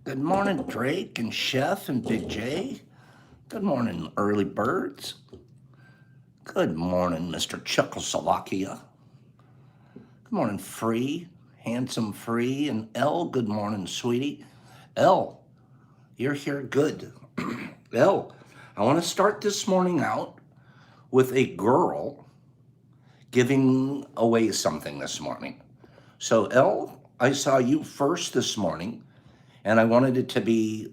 Good morning, Drake and Chef and Big J. Good morning, early birds. Good morning, Mr. Czechoslovakia. Good morning, Free, handsome Free, and L. Good morning, sweetie. L, you're here good. L, I want to start this morning out with a girl giving away something this morning. So, L, I saw you first this morning, and I wanted it to be,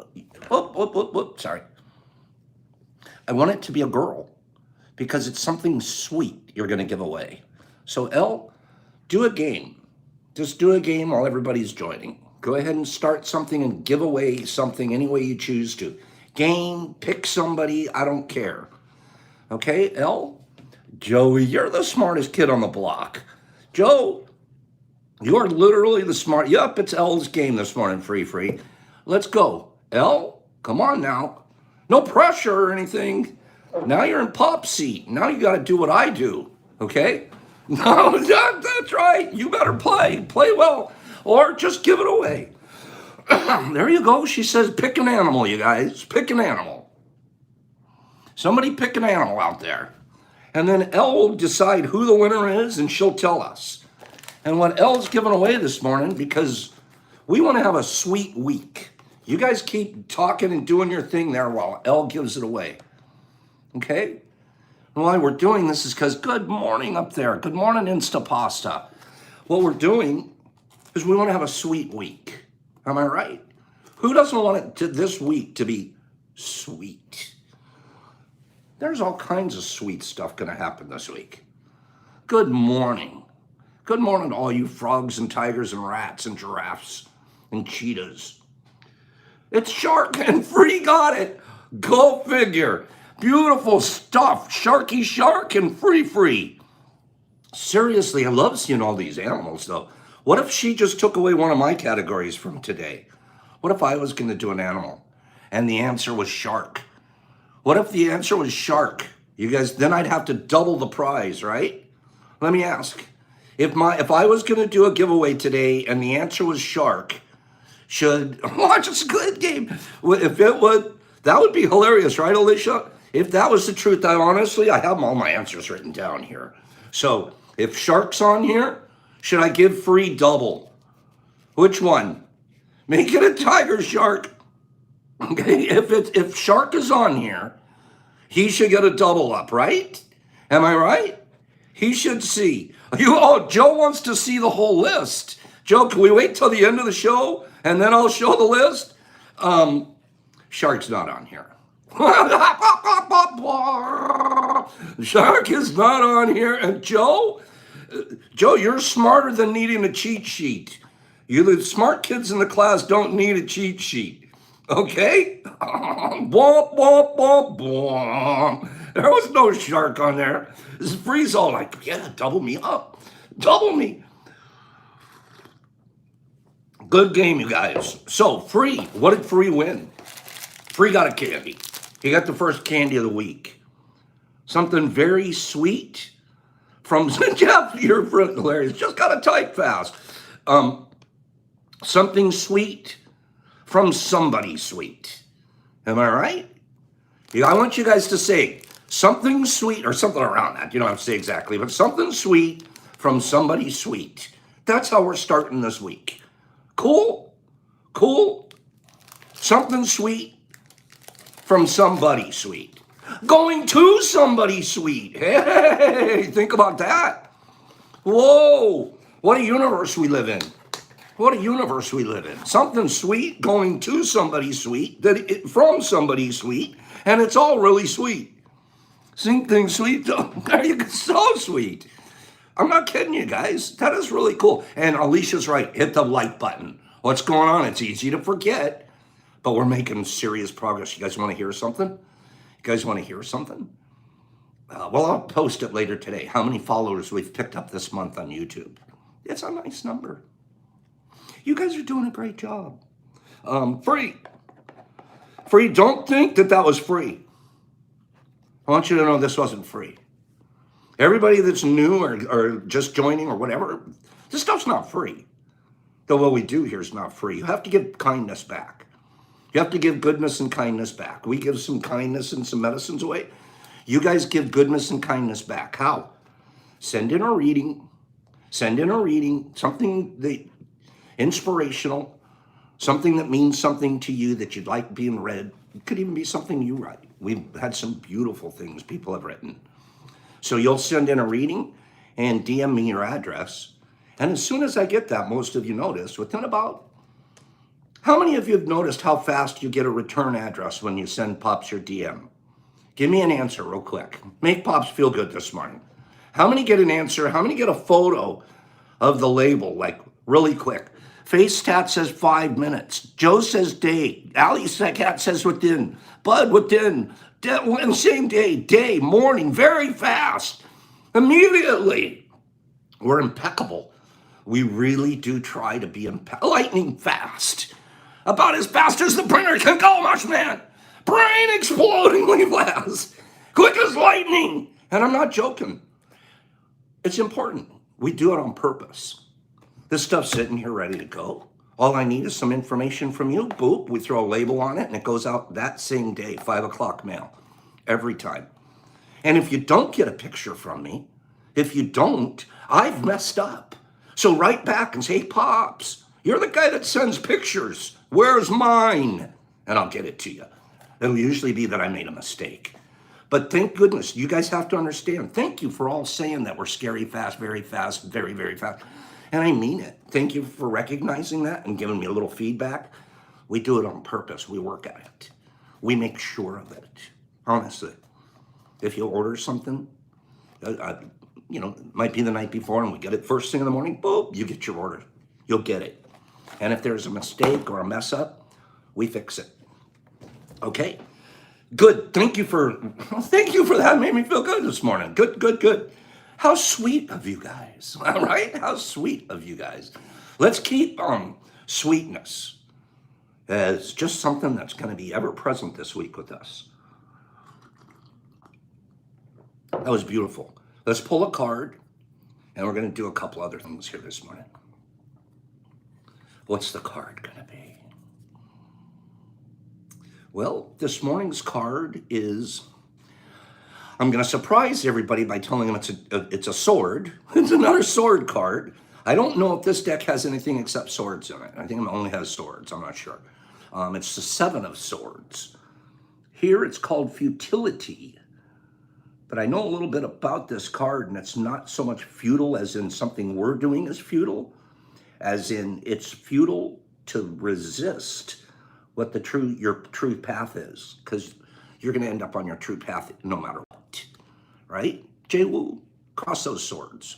sorry. I want it to be a girl because it's something sweet you're going to give away. So, L, do a game. Just do a game while everybody's joining. Go ahead and start something and give away something any way you choose to. Game, pick somebody, I don't care. Okay, L? Joey, you're the smartest kid on the block. Joe, you're literally the smart. Yup, it's L's game this morning, Free. Let's go. L, come on now. No pressure or anything. Now you're in pop seat. Now you got to do what I do, okay? No, that's right. You better play well, or just give it away. There you go. She says, pick an animal, you guys. Pick an animal. Somebody pick an animal out there. And then Elle will decide who the winner is, and she'll tell us. And what Elle's giving away this morning, because we want to have a sweet week. You guys keep talking and doing your thing there while Elle gives it away. Okay? And why we're doing this is because good morning up there. Good morning, Instapasta. What we're doing is we want to have a sweet week. Am I right? Who doesn't want this week to be sweet? There's all kinds of sweet stuff going to happen this week. Good morning. Good morning to all you frogs and tigers and rats and giraffes and cheetahs. It's Shark and Free got it. Go figure. Beautiful stuff. Sharky Shark and Free. Seriously, I love seeing all these animals though. What if she just took away one of my categories from today? What if I was going to do an animal and the answer was shark? What if the answer was shark? You guys, then I'd have to double the prize, right? Let me ask. If I was going to do a giveaway today and the answer was shark, should watch a Squid Game? If it would, that would be hilarious, right, Alicia? If that was the truth, I have all my answers written down here. So if shark's on here, should I give Free double? Which one? Make it a tiger shark. Okay, if shark is on here, he should get a double up, right? Am I right? He should see. Joe wants to see the whole list. Joe, can we wait till the end of the show and then I'll show the list? Shark's not on here. Shark is not on here. And Joe, you're smarter than needing a cheat sheet. You, the smart kids in the class, don't need a cheat sheet. Okay? Bwomp, bwomp, bwomp, bwomp. There was no shark on there. This is Free's all like, yeah, double me up. Double me. Good game, you guys. So, Free, what did Free win? Free got a candy. He got the first candy of the week. Something very sweet from Jeff. You're hilarious. Just gotta type fast. Something sweet from somebody sweet. Am I right? Yeah, I want you guys to say something sweet or something around that. You don't have to say exactly, but something sweet from somebody sweet. That's how we're starting this week. Cool? Something sweet from somebody sweet. Going to somebody sweet. Hey, think about that. Whoa, what a universe we live in. What a universe we live in. Something sweet going to somebody sweet, from somebody sweet, and it's all really sweet. Something sweet, there you go, so sweet. I'm not kidding you guys. That is really cool. And Alicia's right. Hit the like button. What's going on? It's easy to forget, but we're making serious progress. You guys want to hear something? Well, I'll post it later today. How many followers we've picked up this month on YouTube? It's a nice number. You guys are doing a great job. Free, don't think that was free. I want you to know this wasn't free. Everybody that's new or just joining or whatever, this stuff's not free. Though what we do here is not free. You have to give kindness back. You have to give goodness and kindness back. We give some kindness and some medicines away. You guys give goodness and kindness back. How? Send in a reading. Send in a reading, something that inspirational, something that means something to you that you'd like being read. It could even be something you write. We've had some beautiful things people have written. So you'll send in a reading and DM me your address. And as soon as I get that, most of you notice, within about, how many of you have noticed how fast you get a return address when you send Pops your DM? Give me an answer real quick. Make Pops feel good this morning. How many get an answer? How many get a photo of the label, like really quick? Face Tat says 5 minutes. Joe says day. Ali Cat says within. Bud within. Same day, morning, very fast. Immediately. We're impeccable. We really do try to be lightning fast. About as fast as the printer can go, much man. Brain explodingly fast. Quick as lightning. And I'm not joking. It's important. We do it on purpose. This stuff's sitting here ready to go. All I need is some information from you. Boop, we throw a label on it and it goes out that same day, 5 o'clock mail, every time. And if you don't get a picture from me, if you don't, I've messed up. So write back and say, hey, Pops, you're the guy that sends pictures. Where's mine? And I'll get it to you. It'll usually be that I made a mistake. But thank goodness, you guys have to understand. Thank you for all saying that we're scary fast, very, very fast. And I mean it. Thank you for recognizing that and giving me a little feedback. We do it on purpose. We work at it. We make sure of it. Honestly. If you order something, it might be the night before and we get it first thing in the morning, boom, you get your order. You'll get it. And if there's a mistake or a mess up, we fix it. Okay? Good. Thank you for that. It made me feel good this morning. Good. How sweet of you guys. All right? How sweet of you guys. Let's keep sweetness as just something that's going to be ever present this week with us. That was beautiful. Let's pull a card, and we're going to do a couple other things here this morning. What's the card going to be? Well, this morning's card is, I'm going to surprise everybody by telling them it's a sword. It's another sword card. I don't know if this deck has anything except swords in it. I think it only has swords. I'm not sure. It's the 7 of Swords. Here it's called Futility. But I know a little bit about this card, and it's not so much futile as in something we're doing is futile, as in it's futile to resist what your true path is, because you're going to end up on your true path no matter what, right? Jay Woo, cross those swords.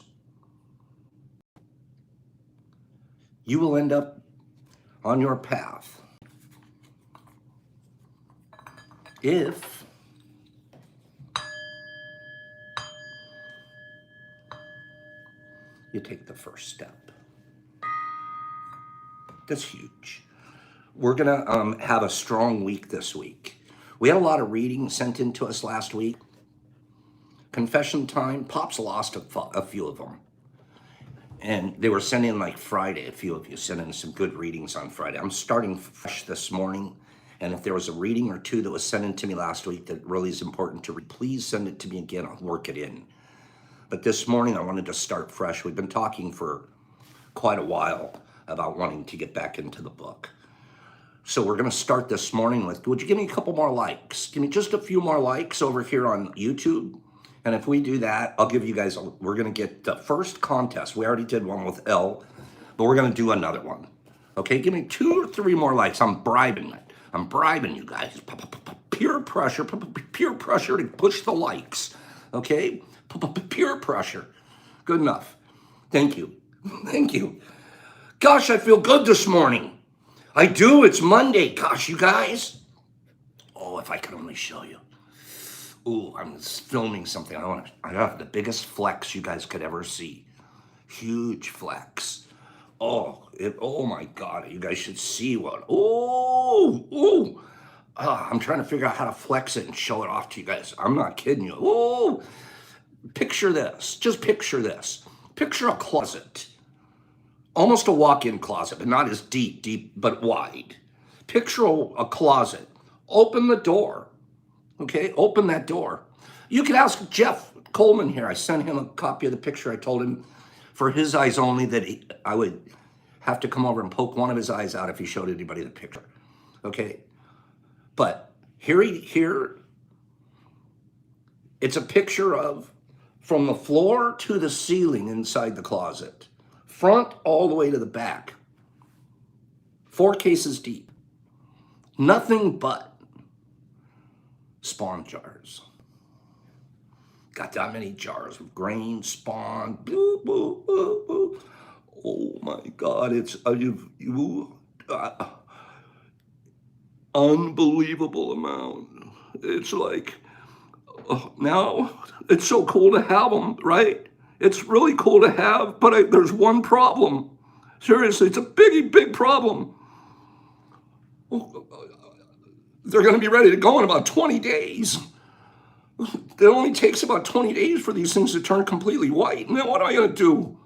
You will end up on your path if you take the first step. That's huge. We're going to have a strong week this week. We had a lot of readings sent in to us last week. Confession time, Pops lost a few of them. And they were sent in like Friday. A few of you sent in some good readings on Friday. I'm starting fresh this morning. And if there was a reading or two that was sent in to me last week that really is important to read, please send it to me again. I'll work it in. But this morning I wanted to start fresh. We've been talking for quite a while about wanting to get back into the book. So we're going to start this morning with, would you give me a couple more likes? Give me just a few more likes over here on YouTube. And if we do that, I'll give you guys, we're going to get the first contest. We already did one with L, but we're going to do another one. Okay, give me 2 or 3 more likes. I'm bribing it. I'm bribing you guys. Peer pressure to push the likes. Okay, peer pressure. Good enough. Thank you. Thank you. Gosh, I feel good this morning. I do. It's Monday. Gosh, you guys. Oh, if I could only show you. Ooh, I'm filming something. I have the biggest flex you guys could ever see. Huge flex. Oh my God. You guys should see one. Ooh. I'm trying to figure out how to flex it and show it off to you guys. I'm not kidding you. Ooh. Picture this. Just picture this. Picture a closet. Almost a walk-in closet, but not as deep, but wide. Picture a closet. Open the door. Okay, open that door. You can ask Jeff Coleman here. I sent him a copy of the picture. I told him for his eyes only that I would have to come over and poke one of his eyes out if he showed anybody the picture. Okay, but here it's a picture of from the floor to the ceiling inside the closet, front all the way to the back, 4 cases deep, nothing but spawn jars. Got that many jars of grain, spawn, boo, boo, boo, boo. Oh my God, it's unbelievable amount. It's like, now it's so cool to have them, right? It's really cool to have, but there's one problem. Seriously, it's a big problem. They're going to be ready to go in about 20 days. It only takes about 20 days for these things to turn completely white. And then what am I going to do?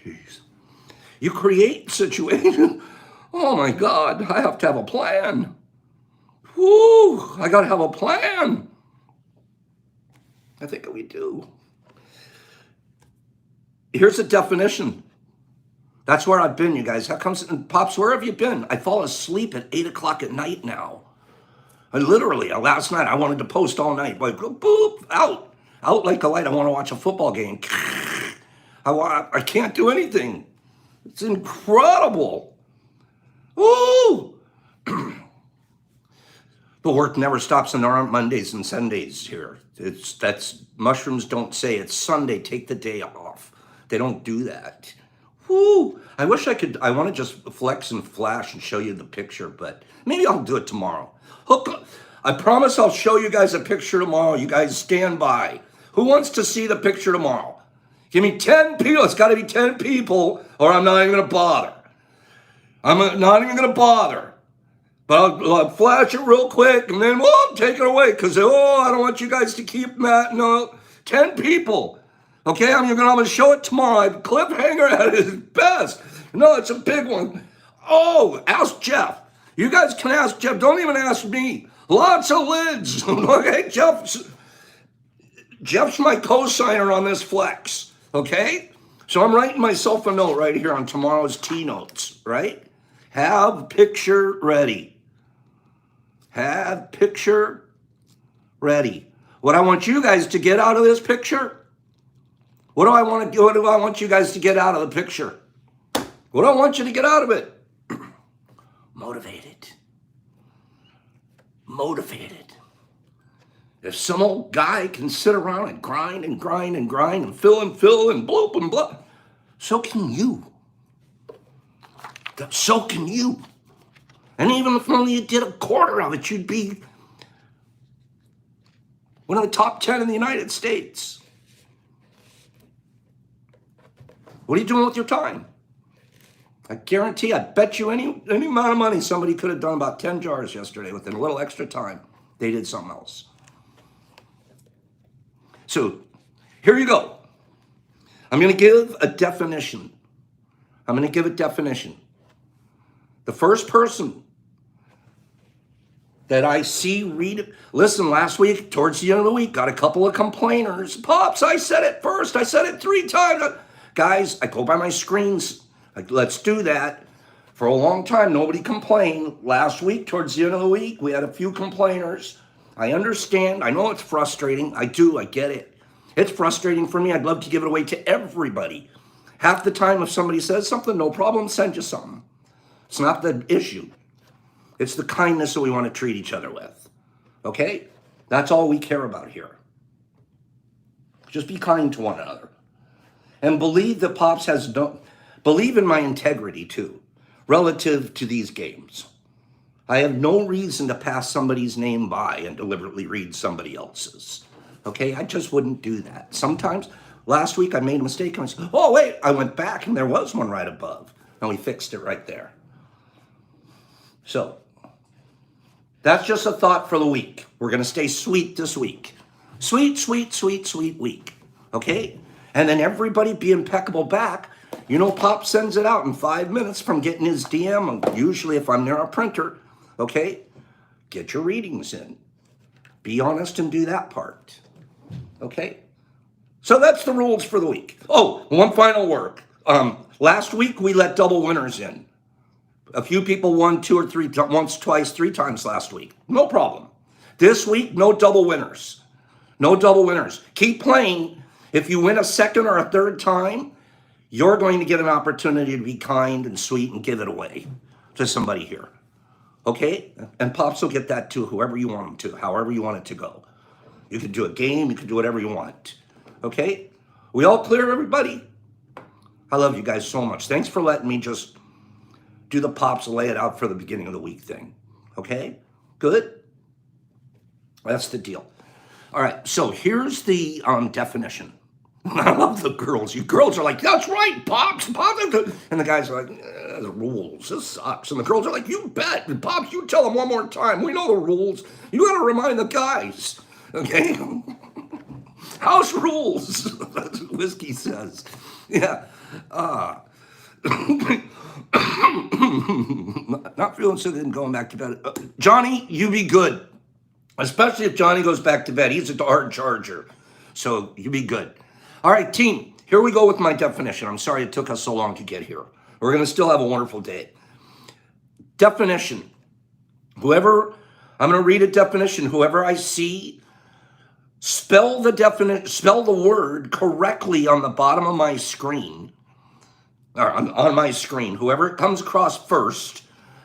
Jeez. You create situations. Oh my God, I have to have a plan. Woo, I got to have a plan. I think we do. Here's a definition. That's where I've been, you guys. How comes, Pops, where have you been? I fall asleep at 8 o'clock at night now. I literally, last night, I wanted to post all night. Like, boop, out like the light. I want to watch a football game. I can't do anything. It's incredible. Woo! The work never stops, and there aren't Mondays and Sundays here. That's mushrooms don't say it's Sunday, take the day off. They don't do that. Woo! I wish I could. I want to just flex and flash and show you the picture, but maybe I'll do it tomorrow. I promise I'll show you guys a picture tomorrow. You guys stand by. Who wants to see the picture tomorrow? Give me 10 people. It's got to be 10 people, or I'm not even going to bother. I'm not even going to bother. But I'll flash it real quick, and then, take it away, because, I don't want you guys to keep that. No, 10 people. Okay, I'm going to show it tomorrow. I have a cliffhanger at its best. No, it's a big one. Oh, ask Jeff. You guys can ask Jeff. Don't even ask me. Lots of lids. Okay, Jeff's my co-signer on this flex. Okay? So I'm writing myself a note right here on tomorrow's T notes, right? Have picture ready. Have picture ready. What I want you guys to get out of this picture? What do I want you guys to get out of the picture? What do I want you to get out of it? Motivated. If some old guy can sit around and grind and fill and bloop and blah, so can you. So can you. And even if only you did a quarter of it, you'd be one of the top 10 in the United States. What are you doing with your time? I guarantee, I bet you any amount of money somebody could have done about 10 jars yesterday with a little extra time. They did something else. So here you go. I'm going to give a definition. The first person that I see read it. Listen, last week, towards the end of the week, got a couple of complainers. Pops, I said it first. I said it 3 times. Guys, I go by my screens. Let's do that. For a long time, nobody complained. Last week, towards the end of the week, we had a few complainers. I understand. I know it's frustrating. I do. I get it. It's frustrating for me. I'd love to give it away to everybody. Half the time, if somebody says something, no problem, send you something. It's not the issue. It's the kindness that we want to treat each other with. Okay? That's all we care about here. Just be kind to one another. And believe that Pops believe in my integrity too, relative to these games. I have no reason to pass somebody's name by and deliberately read somebody else's. Okay? I just wouldn't do that. Sometimes, last week I made a mistake and I said, oh wait, I went back and there was one right above. And we fixed it right there. So, that's just a thought for the week. We're going to stay sweet this week. Sweet week. Okay? And then everybody be impeccable back You know, Pop sends it out in 5 minutes from getting his DM. Usually if I'm near a printer, okay? Get your readings in. Be honest and do that part, okay? So that's the rules for the week. Oh, one final word. Last week we let double winners in. A few people won 2 or 3, once, twice, 3 times last week. No problem. This week, no double winners. No double winners. Keep playing. If you win a second or a third time, you're going to get an opportunity to be kind and sweet and give it away to somebody here. Okay? And Pops will get that to whoever you want him to, however you want it to go. You can do a game. You can do whatever you want. Okay? We all clear, everybody? I love you guys so much. Thanks for letting me just do the Pops and lay it out for the beginning of the week thing. Okay? Good? That's the deal. All right, so here's the definition. I love the girls. You girls are like, that's right, Pops. And the guys are like, the rules. This sucks. And the girls are like, you bet. And Pops, you tell them one more time. We know the rules. You got to remind the guys. Okay? House rules. That's what Whiskey says. Yeah. Not feeling so good and going back to bed. Johnny, you be good. Especially if Johnny goes back to bed. He's a hard charger. So you be good. All right, team. Here we go with my definition. I'm sorry it took us so long to get here. We're going to still have a wonderful day. Definition. I'm going to read a definition. Whoever I see, spell the word correctly on the bottom of my screen. Or on my screen. Whoever it comes across first,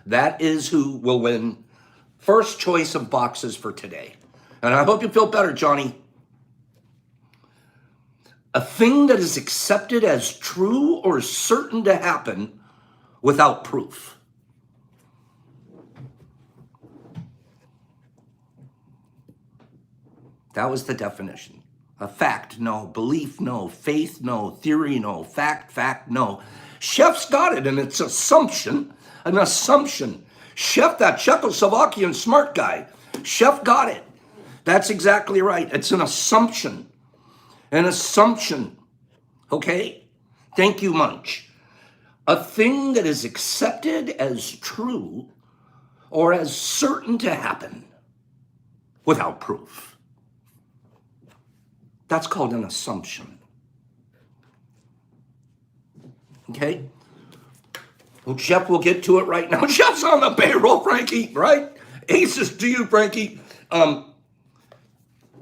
that is who will win first choice of boxes for today. And I hope you feel better, Johnny. A thing that is accepted as true or certain to happen without proof. That was the definition. A fact, no. Belief, no. Faith, no. Theory, no. Fact, no. Chef's got it, and it's assumption. An assumption. Chef, that Czechoslovakian smart guy. Chef got it. That's exactly right. It's an assumption. An assumption. Okay? Thank you, Munch. A thing that is accepted as true or as certain to happen without proof. That's called an assumption. Okay? Well, Chef will get to it right now. Chef's on the payroll, Frankie, right? Aces to you, Frankie.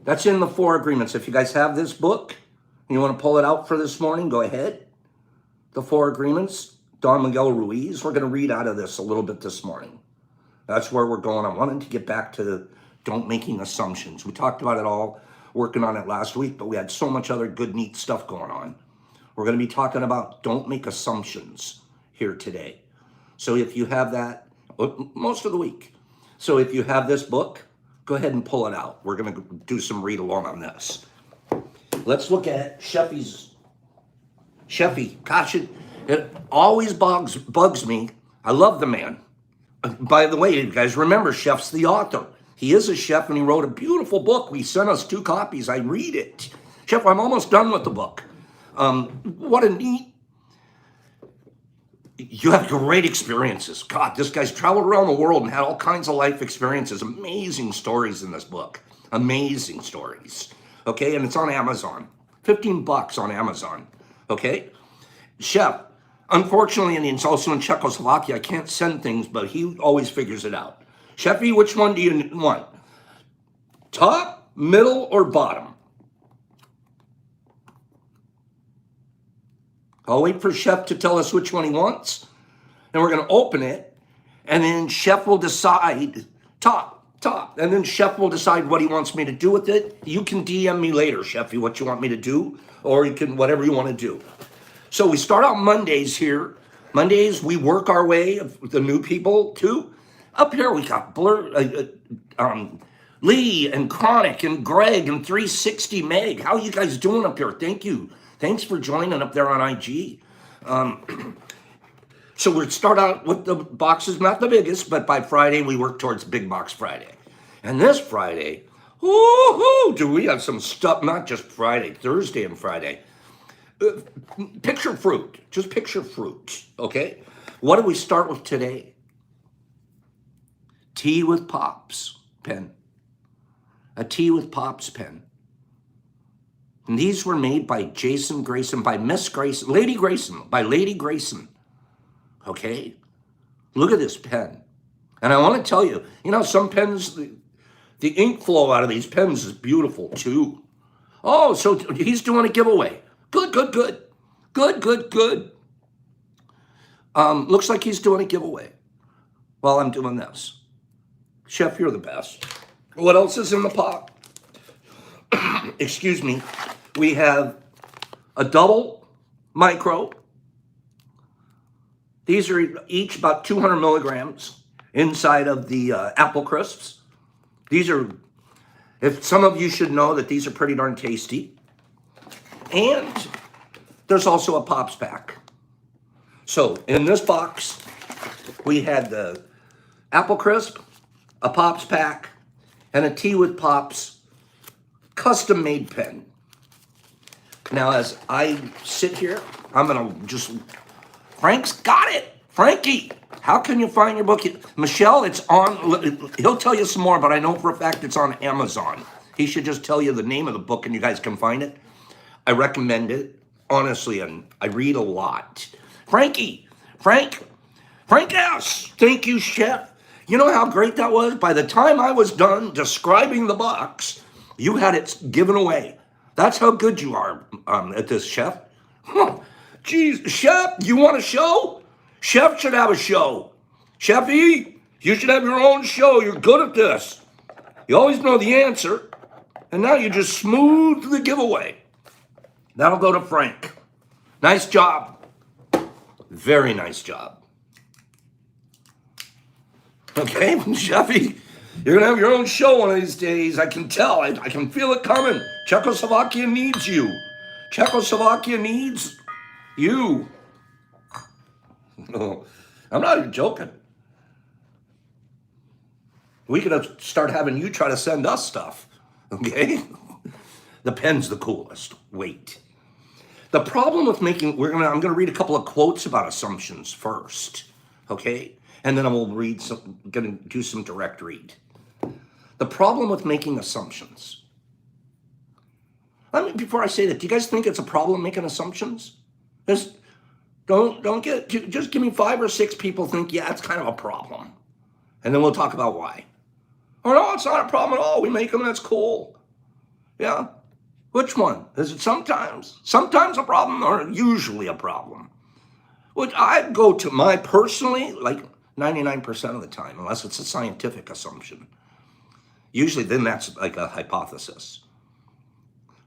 That's in the 4 agreements. If you guys have this book and you want to pull it out for this morning, go ahead. The 4 agreements, Don Miguel Ruiz. We're going to read out of this a little bit this morning. That's where we're going. I wanted to get back to don't making assumptions. We talked about it all, working on it last week, but we had so much other good, neat stuff going on. We're going to be talking about don't make assumptions here today. So if you have that, most of the week. So if you have this book, go ahead and pull it out. We're going to do some read along on this. Let's look at Sheffy's. Sheffy, gosh, it always bugs me. I love the man. By the way, you guys remember, Chef's the author. He is a chef, and he wrote a beautiful book. He sent us 2 copies. I read it. Chef, I'm almost done with the book. What a neat... You have great experiences. God, this guy's traveled around the world and had all kinds of life experiences. Amazing stories in this book. Amazing stories. Okay, and it's on Amazon. $15 on Amazon. Okay? Chef, unfortunately, and it's also in Czechoslovakia, I can't send things, but he always figures it out. Chefy, which one do you want? Top, middle, or bottom? I'll wait for Chef to tell us which one he wants, and we're going to open it, and then Chef will decide top, and then Chef will decide what he wants me to do with it. You can DM me later, Chefy, what you want me to do, or you can whatever you want to do. So we start out Mondays here. Mondays, we work our way with the new people, too. Up here, we got Lee and Chronic and Greg and 360 Meg. How you guys doing up here? Thank you. Thanks for joining up there on IG. So we'll start out with the boxes, not the biggest, but by Friday, we work towards Big Box Friday. And this Friday, do we have some stuff, not just Friday, Thursday and Friday. Picture fruit. Just picture fruit, okay? What do we start with today? Tea with Pops pen. A tea with Pops pen. And these were made by Jason Grayson, by Miss Grayson, Lady Grayson, by Lady Grayson. Okay? Look at this pen. And I want to tell you, some pens, the ink flow out of these pens is beautiful too. Oh, so he's doing a giveaway. Good, good, good. Good, good, good. Looks like he's doing a giveaway while I'm doing this. Chef, you're the best. What else is in the pot? Excuse me. We have a double micro. These are each about 200 milligrams inside of the apple crisps. These are, if some of you should know that these are pretty darn tasty. And there's also a Pops pack. So in this box, we had the apple crisp, a Pops pack, and a tea with Pops custom made pen. Now, as I sit here, I'm gonna just, Frank's got it. Frankie, how can you find your book? Michelle, it's on, he'll tell you some more, but I know for a fact it's on Amazon. He should just tell you the name of the book and you guys can find it. I recommend it, honestly, and I read a lot. Frank S., thank you, Chef. You know how great that was? By the time I was done describing the box, you had it given away. That's how good you are at this, Chef. Geez, Chef, you want a show? Chef should have a show. Chef E, you should have your own show. You're good at this. You always know the answer. And now you just smoothed the giveaway. That'll go to Frank. Nice job. Very nice job. Okay, Chefy, you're going to have your own show one of these days. I can tell. I can feel it coming. Czechoslovakia needs you. Czechoslovakia needs you. No, I'm not even joking. We could start having you try to send us stuff. Okay? The pen's the coolest. Wait. The problem with making, I'm going to read a couple of quotes about assumptions first. Okay? And then I will going to do some direct read. The problem with making assumptions. Before I say that, do you guys think it's a problem making assumptions? Just give me 5 or 6 people think, yeah, it's kind of a problem. And then we'll talk about why. Or no, it's not a problem at all. We make them, that's cool. Yeah. Which one? Is it sometimes a problem or usually a problem? Which I go to my personally, like 99% of the time, unless it's a scientific assumption. Usually then that's like a hypothesis.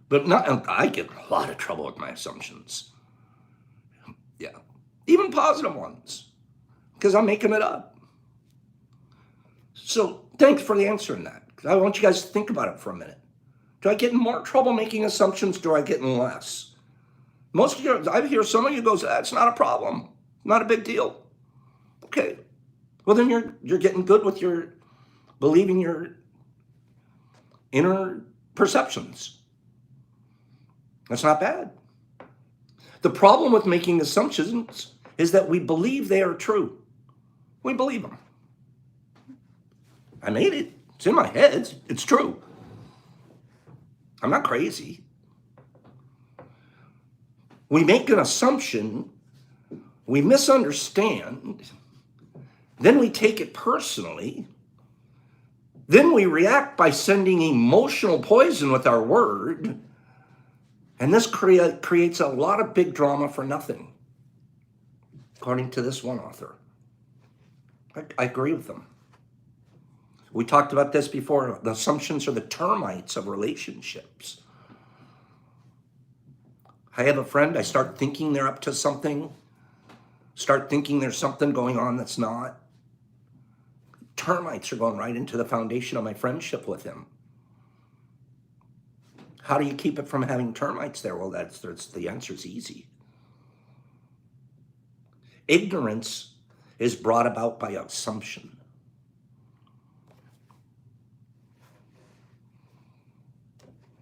But I get in a lot of trouble with my assumptions. Yeah. Even positive ones. Because I'm making it up. So thanks for the answer in that. I want you guys to think about it for a minute. Do I get in more trouble making assumptions? Do I get in less? Most of you, I hear some of you goes, that's not a problem. Not a big deal. Okay. Well, then you're getting good with your believing your inner perceptions. That's not bad. The problem with making assumptions is that we believe they are true. We believe them. I made it. It's in my head. It's true. I'm not crazy. We make an assumption, we misunderstand, then we take it personally, then we react by sending emotional poison with our word, and this creates a lot of big drama for nothing, according to this one author. I agree with them. We talked about this before. The assumptions are the termites of relationships. I have a friend, I start thinking they're up to something, start thinking there's something going on that's not. Termites are going right into the foundation of my friendship with him. How do you keep it from having termites there? Well, the answer's easy. Ignorance is brought about by assumption.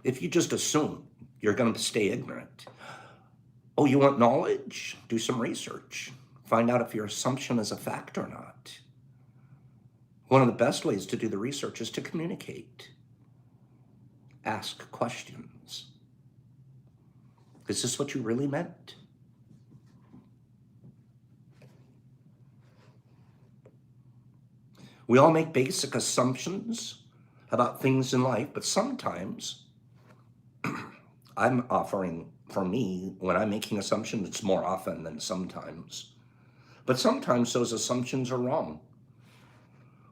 If you just assume, you're going to stay ignorant. Oh, you want knowledge? Do some research. Find out if your assumption is a fact or not. One of the best ways to do the research is to communicate. Ask questions. Is this what you really meant? We all make basic assumptions about things in life, but sometimes I'm offering, for me, when I'm making assumptions, it's more often than sometimes. But sometimes those assumptions are wrong.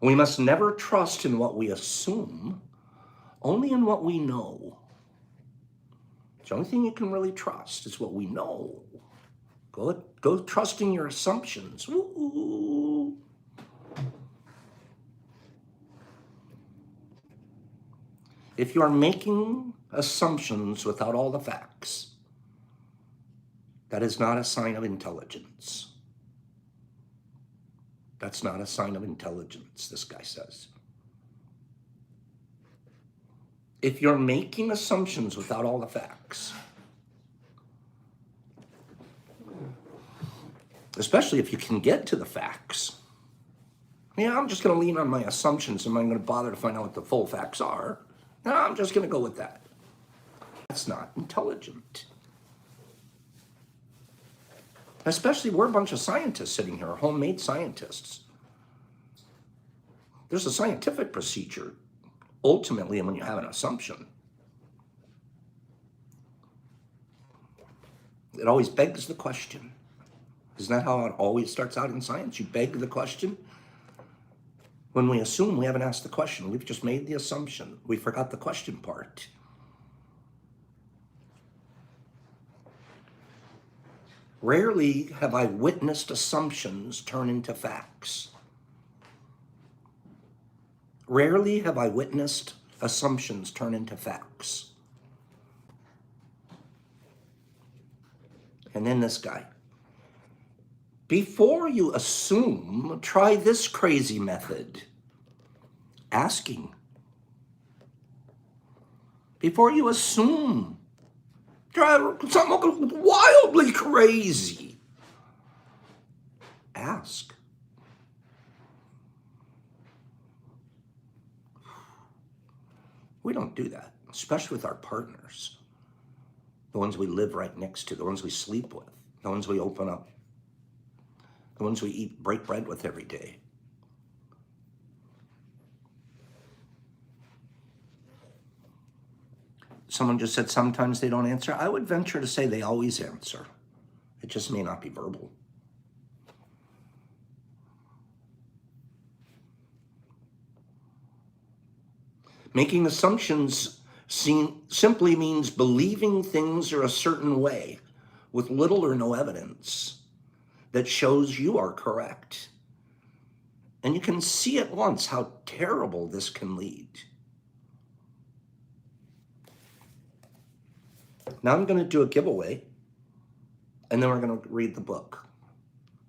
We must never trust in what we assume, only in what we know. The only thing you can really trust is what we know. Go trusting your assumptions. Woo-hoo. If you are making assumptions without all the facts, that is not a sign of intelligence. That's not a sign of intelligence, this guy says. If you're making assumptions without all the facts, especially if you can get to the facts, yeah, I'm just going to lean on my assumptions. Am I going to bother to find out what the full facts are? No, I'm just going to go with that. That's not intelligent. Especially, we're a bunch of scientists sitting here, homemade scientists. There's a scientific procedure, ultimately, when you have an assumption. It always begs the question. Isn't that how it always starts out in science? You beg the question. When we assume, we haven't asked the question. We've just made the assumption. We forgot the question part. Rarely have I witnessed assumptions turn into facts. Rarely have I witnessed assumptions turn into facts. And then this guy. Before you assume, try this crazy method. Asking. Before you assume, try something wildly crazy. Ask. We don't do that, especially with our partners. The ones we live right next to, the ones we sleep with, the ones we open up, the ones we break bread with every day. Someone just said sometimes they don't answer. I would venture to say they always answer. It just may not be verbal. Making assumptions simply means believing things are a certain way with little or no evidence that shows you are correct. And you can see at once how terrible this can lead. Now I'm going to do a giveaway, and then we're going to read the book.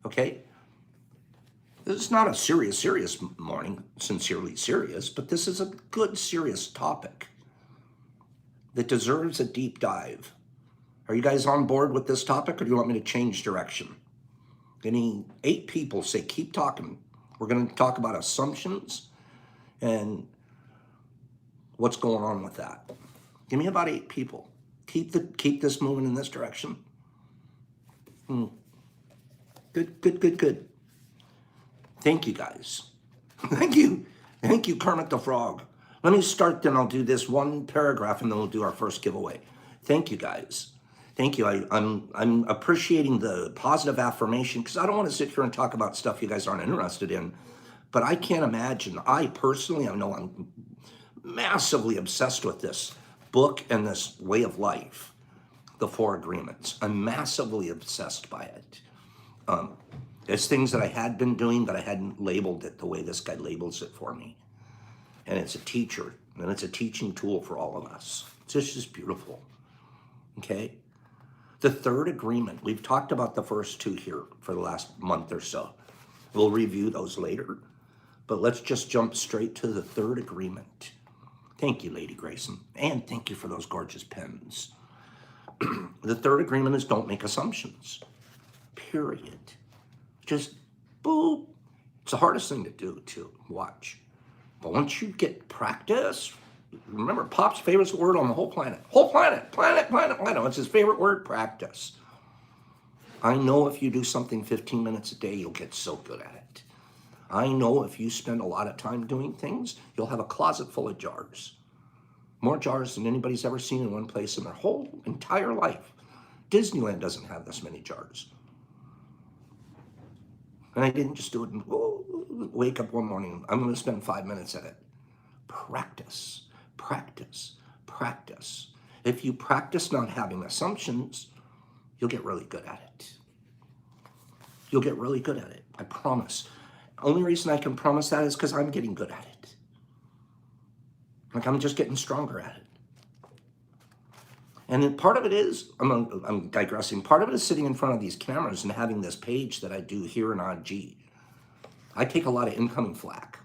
Okay? This is not a serious morning, sincerely serious, but this is a good, serious topic that deserves a deep dive. Are you guys on board with this topic, or do you want me to change direction? Any 8 people say, keep talking. We're going to talk about assumptions and what's going on with that. Give me about 8 people. Keep this moving in this direction. Good. Thank you, guys. Thank you, Kermit the Frog. Let me start, then I'll do this one paragraph, and then we'll do our first giveaway. Thank you, guys. Thank you. I'm appreciating the positive affirmation, because I don't want to sit here and talk about stuff you guys aren't interested in. But I can't imagine. I personally, I know I'm massively obsessed with this book and this way of life, the 4 Agreements. I'm massively obsessed by it. There's things that I had been doing, but I hadn't labeled it the way this guy labels it for me. And it's a teacher, and it's a teaching tool for all of us. It's just beautiful. Okay? The 3rd agreement, we've talked about the first 2 here for the last month or so. We'll review those later. But let's just jump straight to the 3rd agreement. Thank you, Lady Grayson. And thank you for those gorgeous pens. The third agreement is don't make assumptions. Period. Just boop. It's the hardest thing to do, too. Watch. But once you get practice, remember, Pop's favorite word on the whole planet. Whole planet. Planet. It's his favorite word, practice. I know if you do something 15 minutes a day, you'll get so good at it. I know if you spend a lot of time doing things, you'll have a closet full of jars. More jars than anybody's ever seen in one place in their whole entire life. Disneyland doesn't have this many jars. And I didn't just do it and wake up one morning, I'm going to spend 5 minutes at it. Practice, practice, practice. If you practice not having assumptions, you'll get really good at it. You'll get really good at it, I promise. Only reason I can promise that is because I'm getting good at it. Like I'm just getting stronger at it. And then part of it is, I'm digressing, part of it is sitting in front of these cameras and having this page that I do here in OG. I take a lot of incoming flack.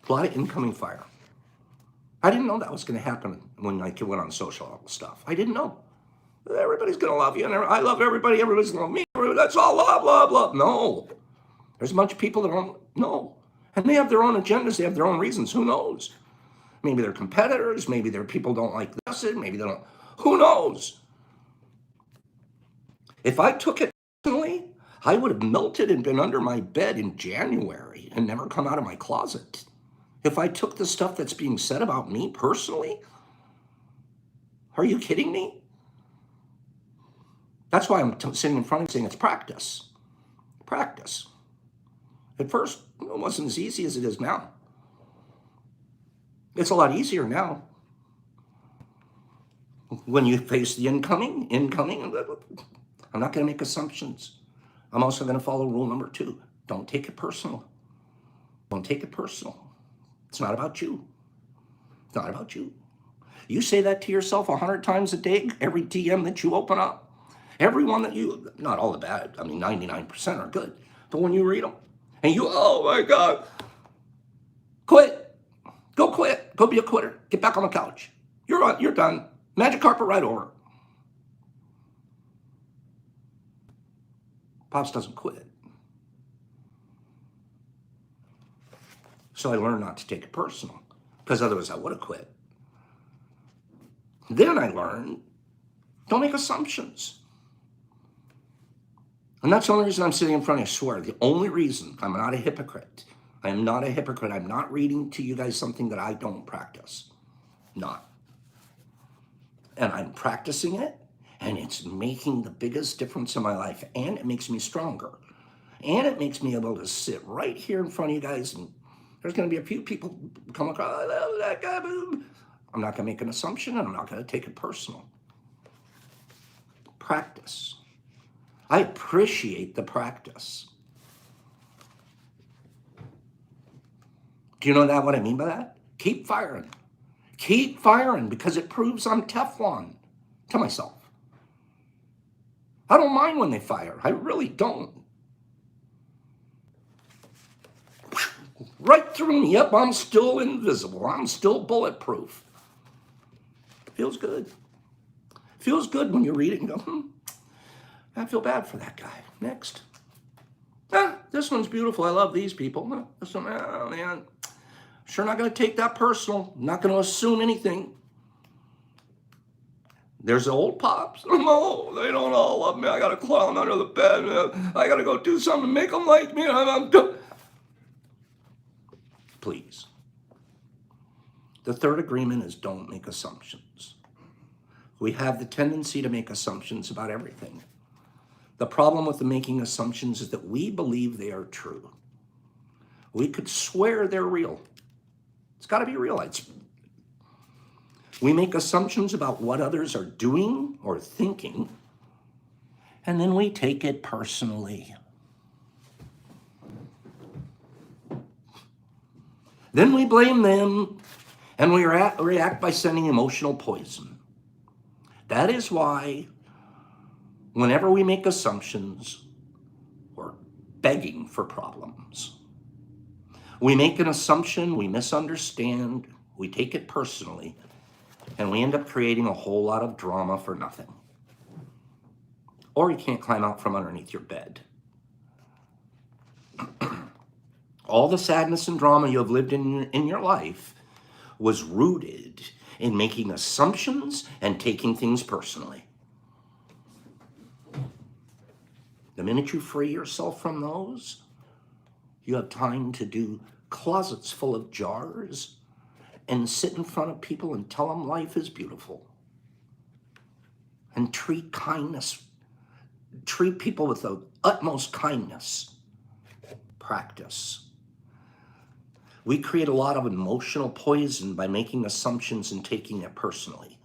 A lot of incoming fire. I didn't know that was going to happen when I went on social stuff. I didn't know. Everybody's going to love you, and I love everybody, everybody's going to love me. That's all blah, blah, blah. No. There's a bunch of people that don't know. And they have their own agendas. They have their own reasons. Who knows? Maybe they're competitors. Maybe their people don't like this. Maybe they don't. Who knows? If I took it personally, I would have melted and been under my bed in January and never come out of my closet. If I took the stuff that's being said about me personally, are you kidding me? That's why I'm sitting in front of you saying it's practice. Practice. At first, it wasn't as easy as it is now. It's a lot easier now. When you face the incoming, I'm not going to make assumptions. I'm also going to follow rule number 2. Don't take it personal. Don't take it personal. It's not about you. It's not about you. You say that to yourself 100 times a day, every DM that you open up. Every one that you, not all the bad, 99% are good. But when you read them, and you, oh my God, quit. Go quit. Go be a quitter. Get back on the couch. You're done. Magic carpet right over. Pops doesn't quit. So I learned not to take it personal, because otherwise I would have quit. Then I learned, don't make assumptions. And that's the only reason I'm sitting in front of you, I swear. The only reason I'm not a hypocrite. I am not a hypocrite. I'm not reading to you guys something that I don't practice. Not. And I'm practicing it, and it's making the biggest difference in my life, and it makes me stronger. And it makes me able to sit right here in front of you guys, and there's going to be a few people come across, oh, that guy, boom. I'm not going to make an assumption, and I'm not going to take it personal. Practice. I appreciate the practice. Do you know what I mean by that? Keep firing. Keep firing, because it proves I'm Teflon to myself. I don't mind when they fire. I really don't. Right through me. Yep, I'm still invisible. I'm still bulletproof. Feels good. Feels good when you read it and go, I feel bad for that guy. Next. This one's beautiful. I love these people. This one, oh man. Sure not going to take that personal. Not going to assume anything. There's the old Pops. No, they don't all love me. I got to claw them under the bed. I got to go do something to make them like me. Please. The third agreement is don't make assumptions. We have the tendency to make assumptions about everything. The problem with the making assumptions is that we believe they are true. We could swear they're real. It's got to be real. We make assumptions about what others are doing or thinking, and then we take it personally. Then we blame them, and we react by sending emotional poison. That is why whenever we make assumptions, we're begging for problems. We make an assumption, we misunderstand, we take it personally, And we end up creating a whole lot of drama for nothing. Or you can't climb out from underneath your bed. All the sadness and drama you have lived in your life was rooted in making assumptions and taking things personally. The minute you free yourself from those, you have time to do closets full of jars and sit in front of people and tell them life is beautiful. And treat people with the utmost kindness. Practice. We create a lot of emotional poison by making assumptions and taking it personally.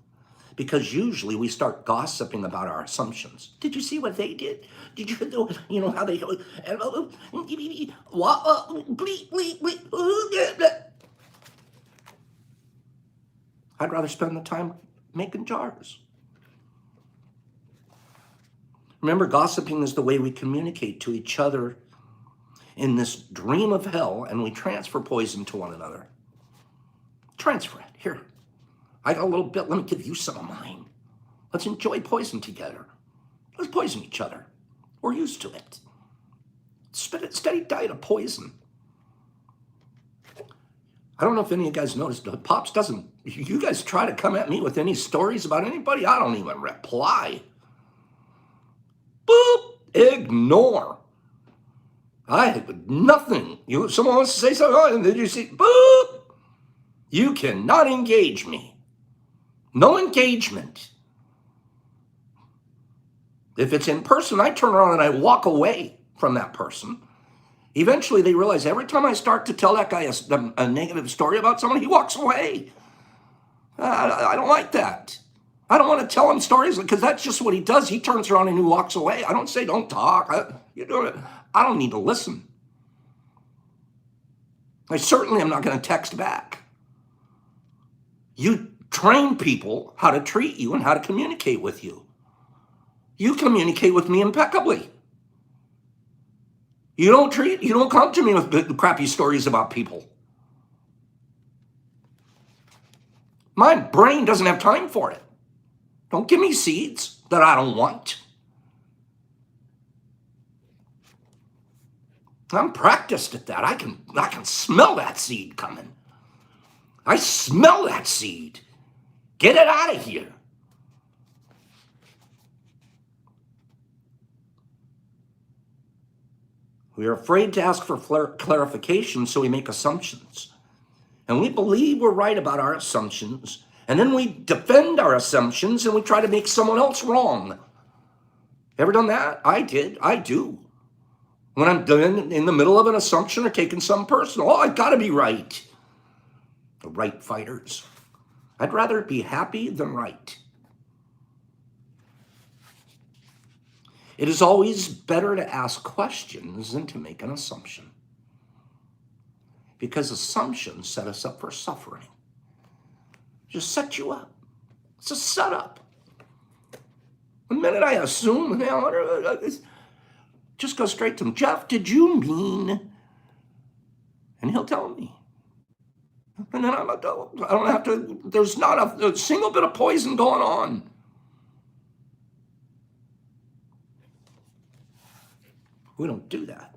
Because usually we start gossiping about our assumptions. Did you see what they did? Did you know how they... I'd rather spend the time making jars. Remember, gossiping is the way we communicate to each other in this dream of hell, and we transfer poison to one another. Transfer it. Here, I got a little bit. Let me give you some of mine. Let's enjoy poison together. Let's poison each other. We're used to it. Steady diet of poison. I don't know if any of you guys noticed, but Pops doesn't, you guys try to come at me with any stories about anybody, I don't even reply. Boop, ignore. I have nothing. Someone wants to say something, oh, and then you see, boop. You cannot engage me. No engagement. If it's in person, I turn around and I walk away from that person. Eventually, they realize every time I start to tell that guy a negative story about someone, he walks away. I don't like that. I don't want to tell him stories because that's just what he does. He turns around and he walks away. I don't say don't talk. You're doing it. I don't need to listen. I certainly am not going to text back. You train people how to treat you and how to communicate with you. You communicate with me impeccably. You don't come to me with crappy stories about people. My brain doesn't have time for it. Don't give me seeds that I don't want. I'm practiced at that. I can smell that seed coming. I smell that seed. Get it out of here. We are afraid to ask for clarification, so we make assumptions. And we believe we're right about our assumptions, and then we defend our assumptions and we try to make someone else wrong. Ever done that? I did. I do. When I'm in the middle of an assumption or taking something personal, oh, I've got to be right. The right fighters. I'd rather be happy than right. It is always better to ask questions than to make an assumption. Because assumptions set us up for suffering. Just set you up. It's a setup. The minute I assume, just go straight to him. Jeff, did you mean? And he'll tell me. And then I don't have to, there's not a single bit of poison going on. We don't do that.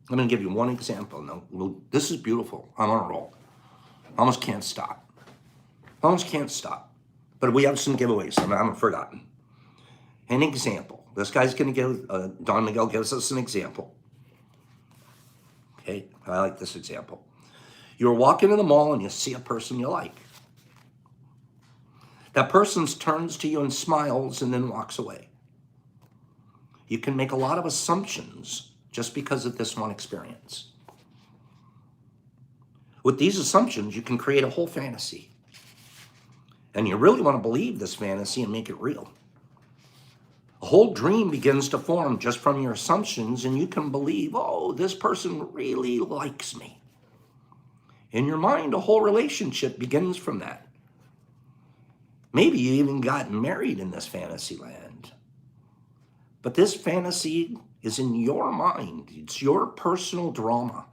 I'm going to give you one example. Now, this is beautiful. I'm on a roll. I almost can't stop. But we have some giveaways. I haven't forgotten. An example. This guy's going to give, Don Miguel gives us an example. Okay, I like this example. You're walking in the mall and you see a person you like. That person turns to you and smiles and then walks away. You can make a lot of assumptions just because of this one experience. With these assumptions, you can create a whole fantasy. And you really want to believe this fantasy and make it real. A whole dream begins to form just from your assumptions, and you can believe, oh, this person really likes me. In your mind, a whole relationship begins from that. Maybe you even got married in this fantasy land. But this fantasy is in your mind. It's your personal drama.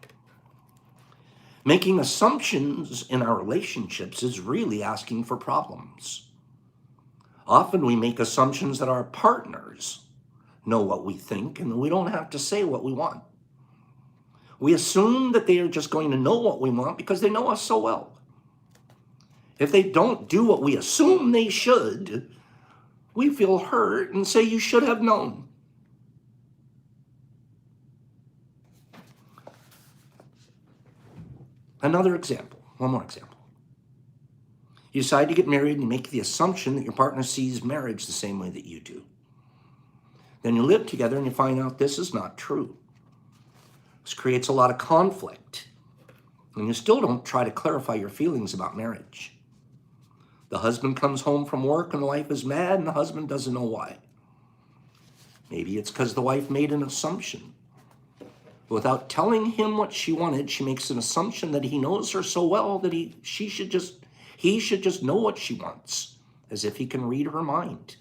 Making assumptions in our relationships is really asking for problems. Often we make assumptions that our partners know what we think and we don't have to say what we want. We assume that they are just going to know what we want because they know us so well. If they don't do what we assume they should, we feel hurt and say, you should have known. Another example, one more example. You decide to get married and you make the assumption that your partner sees marriage the same way that you do. Then you live together and you find out this is not true. This creates a lot of conflict. And you still don't try to clarify your feelings about marriage. The husband comes home from work and the wife is mad and the husband doesn't know why. Maybe it's because the wife made an assumption. Without telling him what she wanted, she makes an assumption that he knows her so well that he should just know what she wants, as if he can read her mind.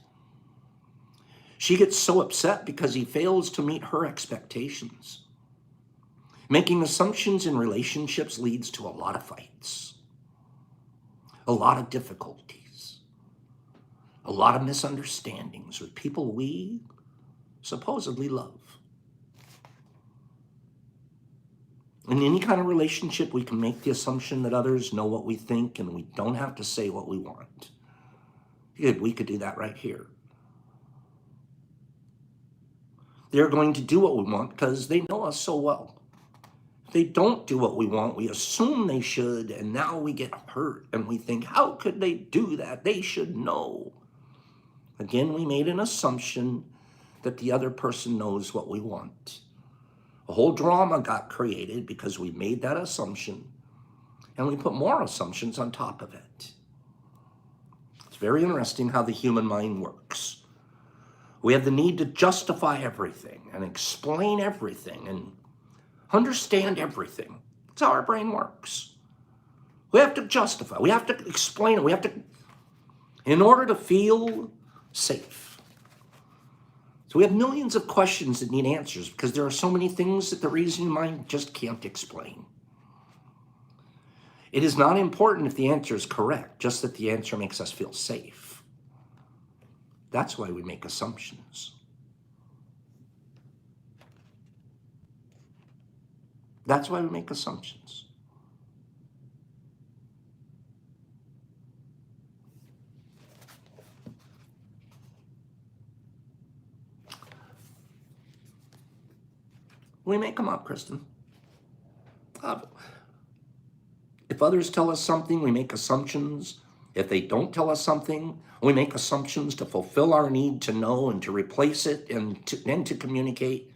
She gets so upset because he fails to meet her expectations. Making assumptions in relationships leads to a lot of fights, a lot of difficulties, a lot of misunderstandings with people we supposedly love. In any kind of relationship, we can make the assumption that others know what we think and we don't have to say what we want. Good, we could do that right here. They're going to do what we want because they know us so well. If they don't do what we want, we assume they should, and now we get hurt and we think, how could they do that? They should know. Again, we made an assumption that the other person knows what we want. A whole drama got created because we made that assumption and we put more assumptions on top of it. It's very interesting how the human mind works. We have the need to justify everything and explain everything and understand everything. That's how our brain works. We have to justify, we have to explain it, we have to, in order to feel safe. So we have millions of questions that need answers because there are so many things that the reasoning mind just can't explain. It is not important if the answer is correct, just that the answer makes us feel safe. That's why we make assumptions. That's why we make assumptions. We make them up, Kristen. If others tell us something, we make assumptions. If they don't tell us something, we make assumptions to fulfill our need to know and to replace it and to communicate.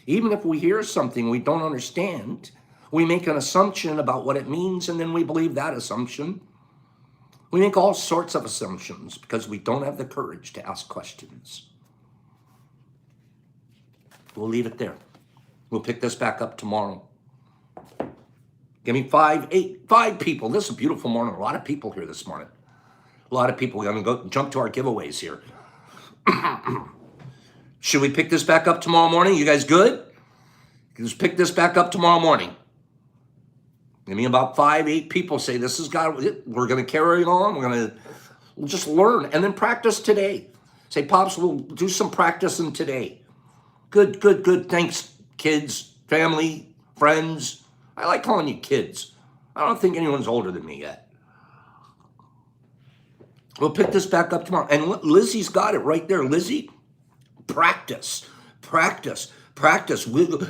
Even if we hear something we don't understand, we make an assumption about what it means, and then we believe that assumption. We make all sorts of assumptions because we don't have the courage to ask questions. We'll leave it there. We'll pick this back up tomorrow. Give me 5 people. This is a beautiful morning. A lot of people here this morning. A lot of people. We're going to go jump to our giveaways here. Should we pick this back up tomorrow morning? You guys good? Let's pick this back up tomorrow morning. Give me about 8 people say this is God. We're going to carry it on. We'll just learn and then practice today. Say, Pops, we'll do some practicing today. Good. Thanks, kids, family, friends. I like calling you kids. I don't think anyone's older than me yet. We'll pick this back up tomorrow. And Lizzie's got it right there. Lizzie, practice.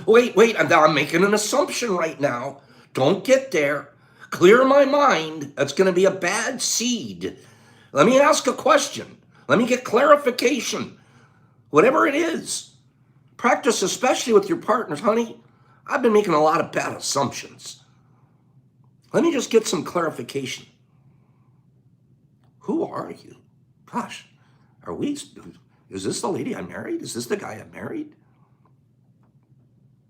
Wait, I'm making an assumption right now. Don't get there. Clear my mind. That's going to be a bad seed. Let me ask a question. Let me get clarification. Whatever it is. Practice, especially with your partners, honey. I've been making a lot of bad assumptions. Let me just get some clarification. Who are you? Gosh, is this the lady I married? Is this the guy I married?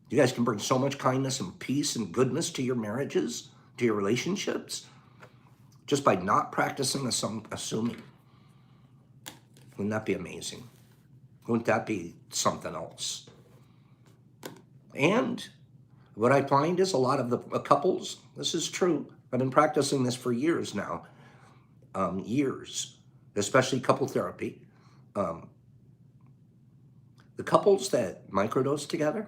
You guys can bring so much kindness and peace and goodness to your marriages, to your relationships, just by not practicing assuming. Wouldn't that be amazing? Wouldn't that be something else? And What I find is a lot of the couples, this is true, I've been practicing this for years now, years, especially couple therapy. Um, the couples that microdose together,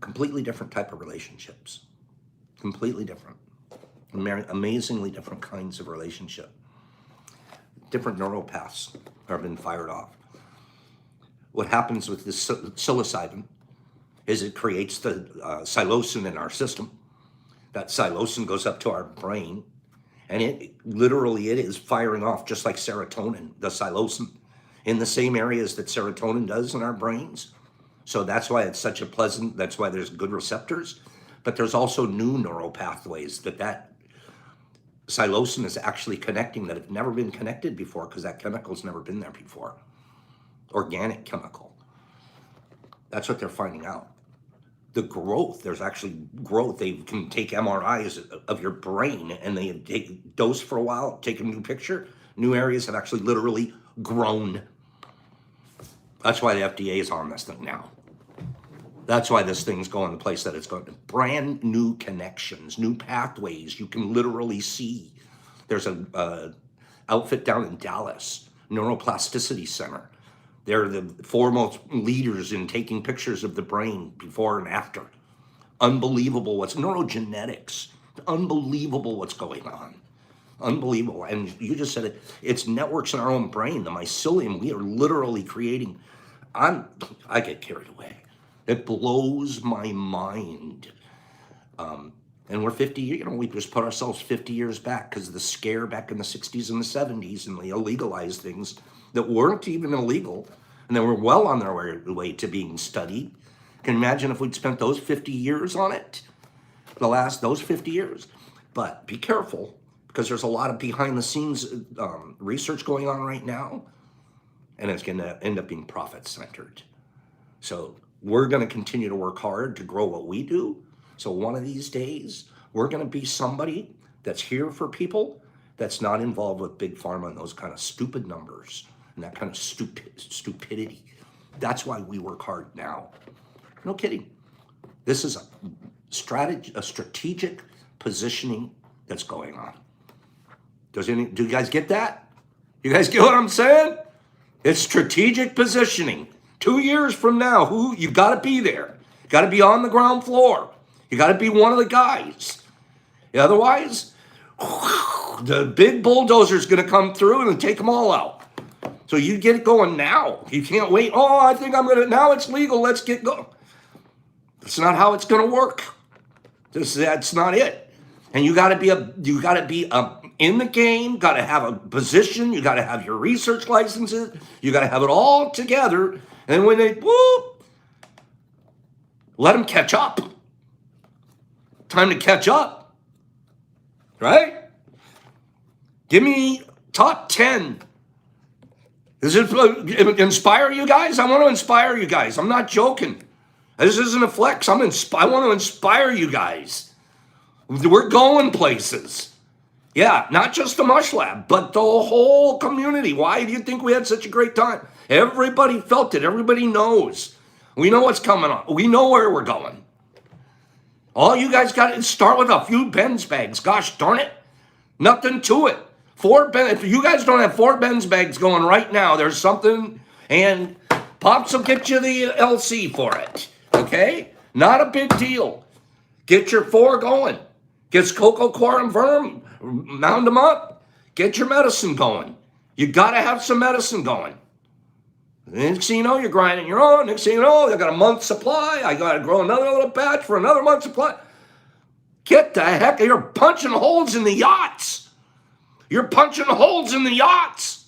completely different type of relationships, completely different, amazingly different kinds of relationship. Different neural paths have been fired off. What happens with this psilocybin is it creates the psilocin in our system. That psilocin goes up to our brain, and it is firing off just like serotonin, the psilocin, in the same areas that serotonin does in our brains. So that's why it's such a pleasant, that's why there's good receptors. But there's also new neural pathways that psilocin is actually connecting that have never been connected before, because that chemical's never been there before. Organic chemical. That's what they're finding out. The growth, there's actually growth. They can take MRIs of your brain, and they take dose for a while, take a new picture. New areas have actually literally grown. That's why the FDA is on this thing now. That's why this thing's going the place that it's going. Brand new connections, new pathways. You can literally see. There's a outfit down in Dallas, Neuroplasticity Center. They're the foremost leaders in taking pictures of the brain before and after. Unbelievable what's neurogenetics. Unbelievable what's going on. Unbelievable. And you just said it. It's networks in our own brain. The mycelium, we are literally creating. I get carried away. It blows my mind. And we're 50 years, we just put ourselves 50 years back because of the scare back in the 60s and the 70s, and they illegalized things that weren't even illegal, and they were well on their way to being studied. Can you imagine if we'd spent those 50 years on it? Those 50 years. But be careful, because there's a lot of behind the scenes research going on right now, and it's going to end up being profit centered. So we're going to continue to work hard to grow what we do. So one of these days, we're going to be somebody that's here for people, that's not involved with big pharma and those kind of stupid numbers and that kind of stupidity. That's why we work hard now. No kidding. This is a strategic positioning that's going on. Do you guys get that? You guys get what I'm saying? It's strategic positioning. 2 years from now, you got to be there. You got to be on the ground floor. You got to be one of the guys. Otherwise, the big bulldozer's going to come through and take them all out. So you get it going now. You can't wait. Oh, I think now it's legal. Let's get going. That's not how it's going to work. That's not it. And you got to be in the game. Got to have a position. You got to have your research licenses. You got to have it all together. And when they let them catch up. Time to catch up, right? Give me top 10. Does it inspire you guys? I want to inspire you guys. I'm not joking. This isn't a flex. I want to inspire you guys. We're going places. Yeah, not just the Mush Lab, but the whole community. Why do you think we had such a great time? Everybody felt it. Everybody knows. We know what's coming on. We know where we're going. All you guys got to start with a few Benz bags. Gosh darn it. Nothing to it. If you guys don't have 4 Benz bags going right now, there's something, and Pops will get you the LC for it. Okay? Not a big deal. Get your 4 going. Get Coco Quorum Verm, mound them up. Get your medicine going. You got to have some medicine going. Next thing you know, you're grinding your own. Next thing you know, I got a month's supply. I got to grow another little batch for another month's supply. Get the heck, you're punching holes in the yachts. You're punching holes in the yachts.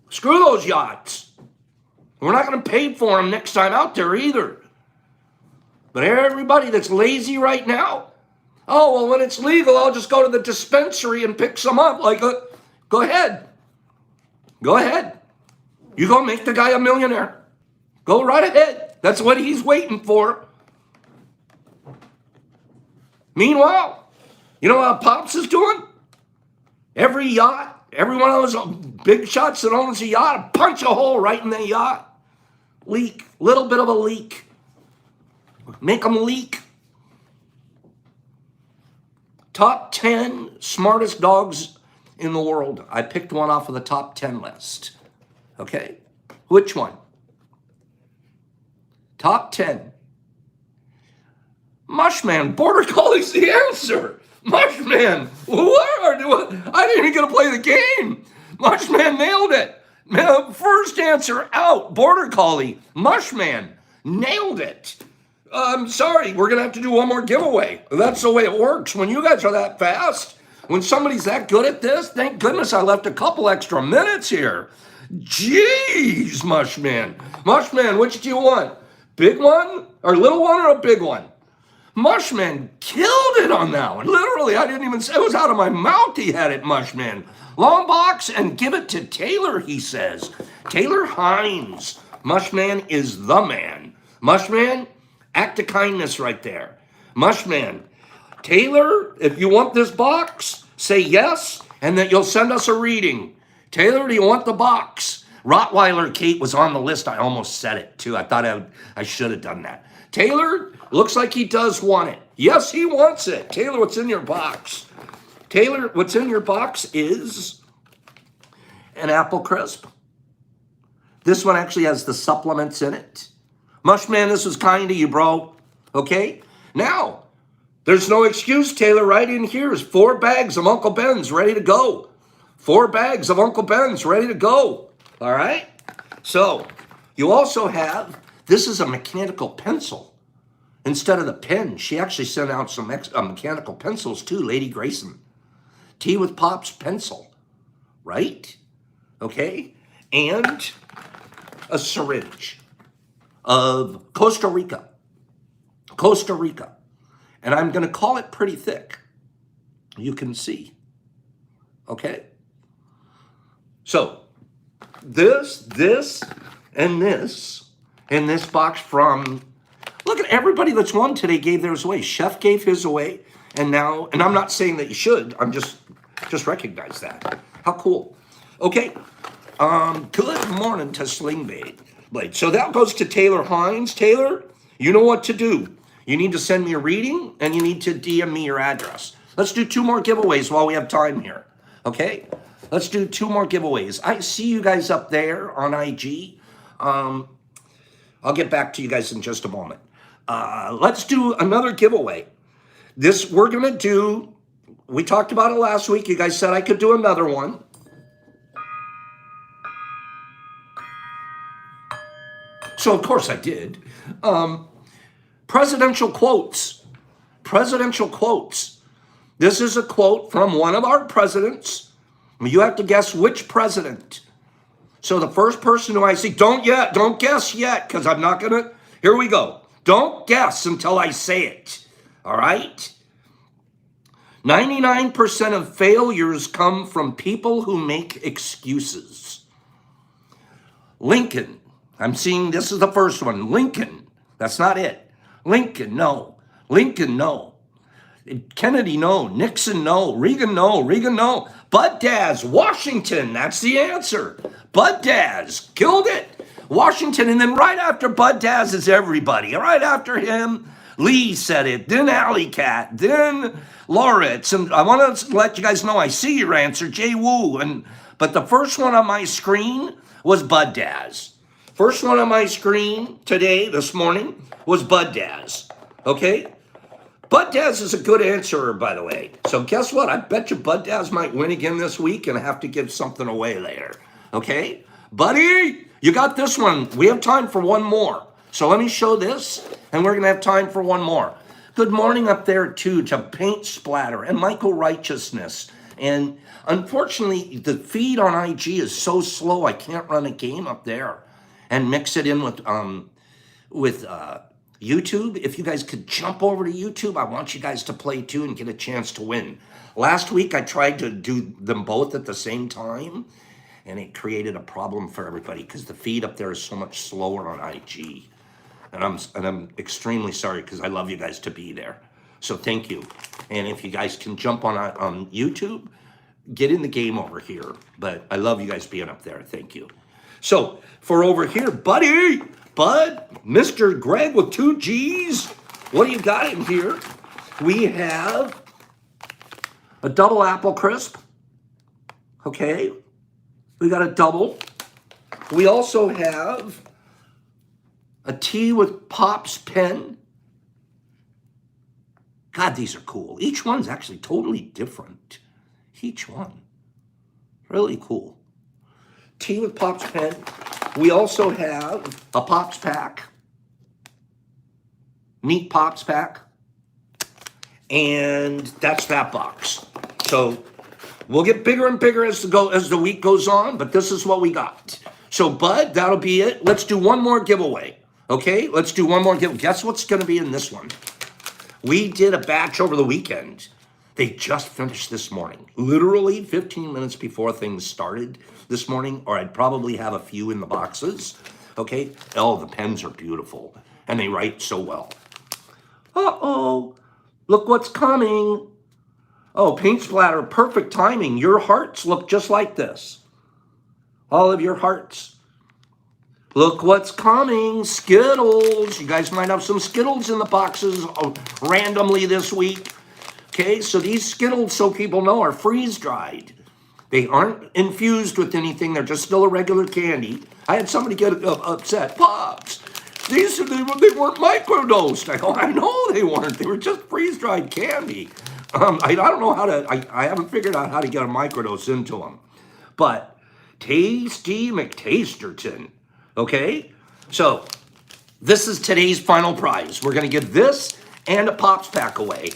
Screw those yachts. We're not going to pay for them next time out there either. But everybody that's lazy right now, oh, well, when it's legal, I'll just go to the dispensary and pick some up. Go ahead. Go ahead. You go make the guy a millionaire. Go right ahead. That's what he's waiting for. Meanwhile, you know what Pops is doing? Every yacht, every one of those big shots that owns a yacht, punch a hole right in the yacht. Leak. Little bit of a leak. Make them leak. Top 10 smartest dogs in the world. I picked one off of the top 10 list. Okay? Which one? Top 10. Mushman. Border Collie's the answer. Mushman. I didn't even get to play the game. Mushman nailed it. First answer out. Border Collie. Mushman. Nailed it. I'm sorry. We're going to have to do one more giveaway. That's the way it works. When you guys are that fast, when somebody's that good at this, thank goodness I left a couple extra minutes here. Jeez, Mushman. Mushman, which do you want? Big one or little one or a big one? Mushman killed it on that one. Literally, I didn't even say it was out of my mouth. He had it, Mushman. Long box and give it to Taylor, he says. Taylor Hines. Mushman is the man. Mushman, act of kindness right there. Mushman, Taylor, if you want this box, say yes, and that you'll send us a reading. Taylor, do you want the box? Rottweiler Kate was on the list. I almost said it, too. I thought I should have done that. Taylor, looks like he does want it. Yes, he wants it. Taylor, what's in your box? Taylor, what's in your box is an apple crisp. This one actually has the supplements in it. Mushman, this was kind of you, bro. Okay? Now, there's no excuse, Taylor. Right in here is 4 bags of Uncle Ben's ready to go. 4 bags of Uncle Ben's ready to go. All right? So, you also have, this is a mechanical pencil. Instead of the pen, she actually sent out some mechanical pencils too, Lady Grayson. Tea with Pop's pencil. Right? Okay? And a syringe of Costa Rica. Costa Rica. And I'm going to call it pretty thick. You can see. Okay? So, this, and this in this box from, look at everybody that's won today gave theirs away. Chef gave his away, and now, and I'm not saying that you should, I'm just recognize that. How cool. Okay, good morning to Sling Blade. So that goes to Taylor Hines. Taylor, you know what to do. You need to send me a reading, and you need to DM me your address. Let's do 2 more giveaways while we have time here, okay? Let's do 2 more giveaways. I see you guys up there on IG. I'll get back to you guys in just a moment. Let's do another giveaway. This we're going to do, we talked about it last week. You guys said I could do another one. So, of course, I did. Presidential quotes. Presidential quotes. This is a quote from one of our presidents. You have to guess which president. So the first person who I see, don't guess yet, because I'm not going to, here we go. Don't guess until I say it, all right? 99% of failures come from people who make excuses. Lincoln, I'm seeing this is the first one. Lincoln, that's not it. Lincoln, no. Lincoln, no. Kennedy, no. Nixon, no. Reagan, no. Reagan, no. Bud Daz, Washington, that's the answer. Bud Daz, killed it. Washington, and then right after Bud Daz is everybody. Right after him, Lee said it, then Alley Cat, then Lauritz. And I want to let you guys know I see your answer, Jay Woo. But the first one on my screen was Bud Daz. First one on my screen today, this morning, was Bud Daz. Okay? Bud Daz is a good answerer, by the way. So guess what? I bet you Bud Daz might win again this week and have to give something away later. Okay? Buddy, you got this one. We have time for one more. So let me show this, and we're going to have time for one more. Good morning up there, too, to Paint Splatter and Michael Righteousness. And unfortunately, the feed on IG is so slow, I can't run a game up there and mix it in with YouTube. If you guys could jump over to YouTube, I want you guys to play too and get a chance to win. Last week, I tried to do them both at the same time, and it created a problem for everybody because the feed up there is so much slower on IG. And I'm extremely sorry because I love you guys to be there. So thank you. And if you guys can jump on YouTube, get in the game over here. But I love you guys being up there. Thank you. So for over here, Buddy Bud, Mr. Greg with 2 G's. What do you got in here? We have a double apple crisp. Okay. We got a double. We also have a tea with Pop's pen. God, these are cool. Each one's actually totally different. Each one. Really cool. Tea with Pop's pen. We also have a Pops pack. Neat Pops pack. And that's that box. So we'll get bigger and bigger as the week goes on, but this is what we got. So, Bud, that'll be it. Let's do one more giveaway. Okay, let's do one more giveaway. Guess what's going to be in this one? We did a batch over the weekend. They just finished this morning. Literally 15 minutes before things started this morning, or I'd probably have a few in the boxes. Okay? Oh, the pens are beautiful, and they write so well. Uh-oh. Look what's coming. Oh, paint splatter, perfect timing. Your hearts look just like this. All of your hearts. Look what's coming, Skittles. You guys might have some Skittles in the boxes randomly this week. Okay, so these Skittles, so people know, are freeze-dried. They aren't infused with anything. They're just still a regular candy. I had somebody get upset. Pops, they weren't microdosed. I go, I know they weren't. They were just freeze-dried candy. I don't know how to, I haven't figured out how to get a microdose into them. But Tasty McTasterton. Okay, so this is today's final prize. We're going to give this and a Pops pack away.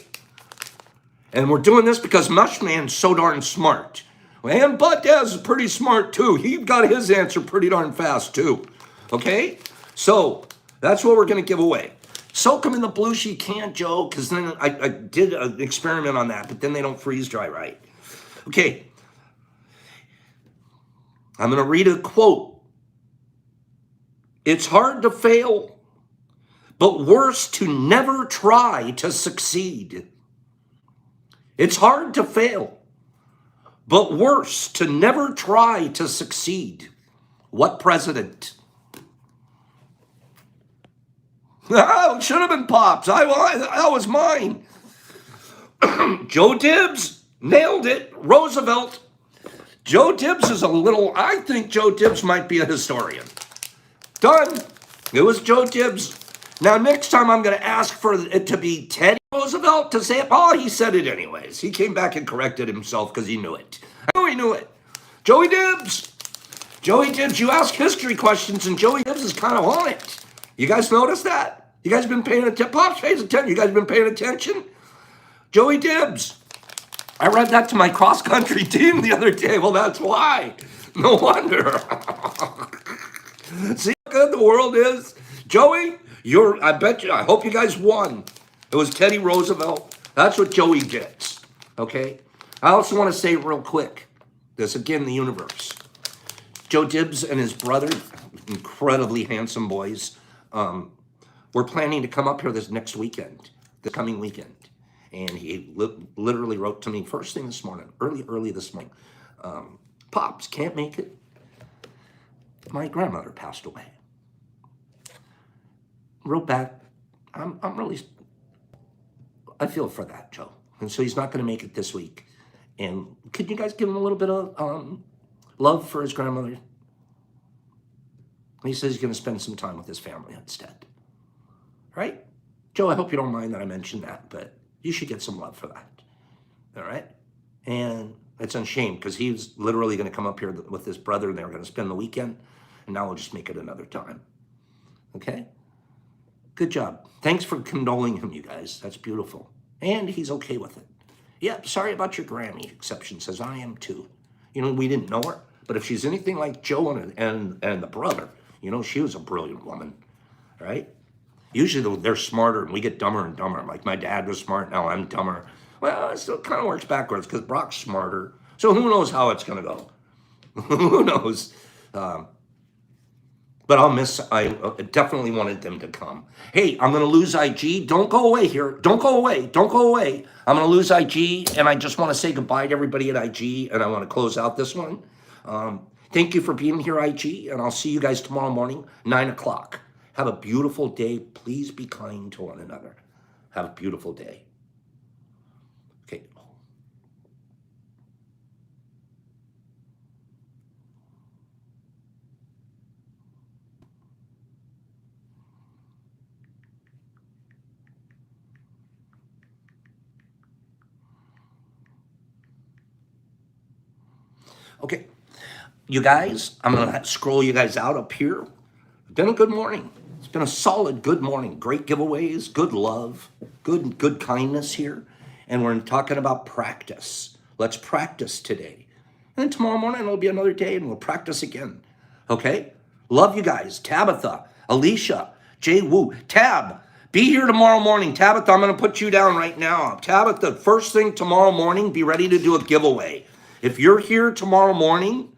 And we're doing this because Mushman's so darn smart. And Bud Daz is pretty smart too. He got his answer pretty darn fast too. Okay, so that's what we're going to give away. Soak them in the blue sheet can, Joe, because then I did an experiment on that, but then they don't freeze dry right. Okay, I'm going to read a quote. It's hard to fail, but worse to never try to succeed. It's hard to fail, but worse to never try to succeed. What president? Oh, it should have been Pops. That was mine. Joe Tibbs nailed it. Roosevelt. Joe Tibbs is I think Joe Tibbs might be a historian. Done. It was Joe Tibbs. Now, next time I'm going to ask for it to be Teddy Roosevelt to say it. Oh, he said it anyways. He came back and corrected himself because he knew it. I know he knew it. Joey Tibbs. Joey Tibbs, you ask history questions, and Joey Tibbs is kind of on it. You guys notice that? You guys been paying attention? Pops pays attention. You guys been paying attention? Joey Tibbs. I read that to my cross-country team the other day. Well, that's why. No wonder. See how good the world is? Joey, I hope you guys won. It was Teddy Roosevelt. That's what Joey gets. Okay? I also want to say real quick, this again, the universe. Joe Tibbs and his brother, incredibly handsome boys, we're planning to come up here this coming weekend. And he literally wrote to me first thing this morning, early this morning. Pops, can't make it. My grandmother passed away. Wrote back, I feel for that, Joe. And so he's not going to make it this week. And could you guys give him a little bit of love for his grandmother? He says he's going to spend some time with his family instead. Right? Joe, I hope you don't mind that I mentioned that, but you should get some love for that. All right? And it's a shame because he's literally going to come up here with his brother and they're going to spend the weekend. And now we'll just make it another time. Okay? Good job. Thanks for condoling him, you guys. That's beautiful. And he's okay with it. Yep, sorry about your Grammy, Exception says, I am too. You know, we didn't know her, but if she's anything like Joe and the brother, you know, she was a brilliant woman, right? Usually they're smarter and we get dumber and dumber. Like my dad was smart, now I'm dumber. Well, it still kind of works backwards because Brock's smarter. So who knows how it's going to go? Who knows? But I definitely wanted them to come. Hey, I'm going to lose IG. Don't go away here. Don't go away. Don't go away. I'm going to lose IG, and I just want to say goodbye to everybody at IG, and I want to close out this one. Thank you for being here, IG, and I'll see you guys tomorrow morning, 9 o'clock. Have a beautiful day. Please be kind to one another. Have a beautiful day. Okay. Okay. You guys, I'm going to scroll you guys out up here. It's been a good morning. It's been a solid good morning. Great giveaways, good love, good kindness here. And we're talking about practice. Let's practice today. And tomorrow morning it'll be another day and we'll practice again. Okay? Love you guys. Tabitha, Alicia, Jay Woo, Tab, be here tomorrow morning. Tabitha, I'm going to put you down right now. Tabitha, first thing tomorrow morning, be ready to do a giveaway. If you're here tomorrow morning,